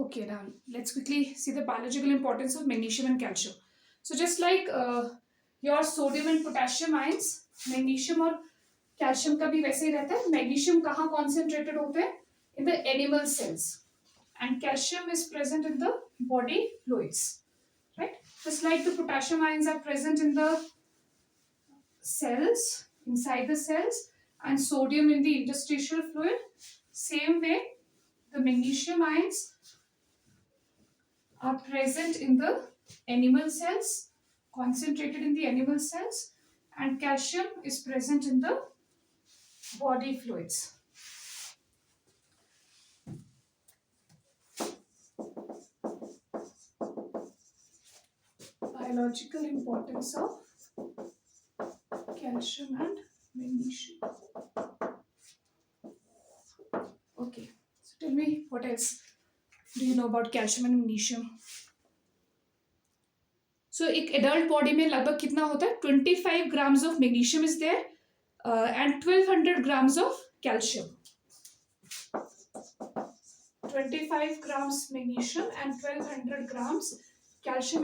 Okay, now let's quickly see the biological importance of magnesium and calcium. So just like your sodium and potassium ions, magnesium और calcium का भी वैसे ही रहता है. Magnesium कहाँ concentrated होते हैं? In the animal cells, and calcium is present in the body fluids, right? Just like the potassium ions are present in the cells, inside the cells, and sodium in the interstitial fluid, same way the magnesium ions are present in the animal cells, concentrated in the animal cells, and calcium is present in the body fluids. Biological importance of calcium and magnesium. Okay, so tell me what else do you know about calcium and magnesium? So एक adult body में लगभग कितना होता है? 25 grams of magnesium is there and 1200 grams of calcium. 25 grams magnesium and 1200 grams calcium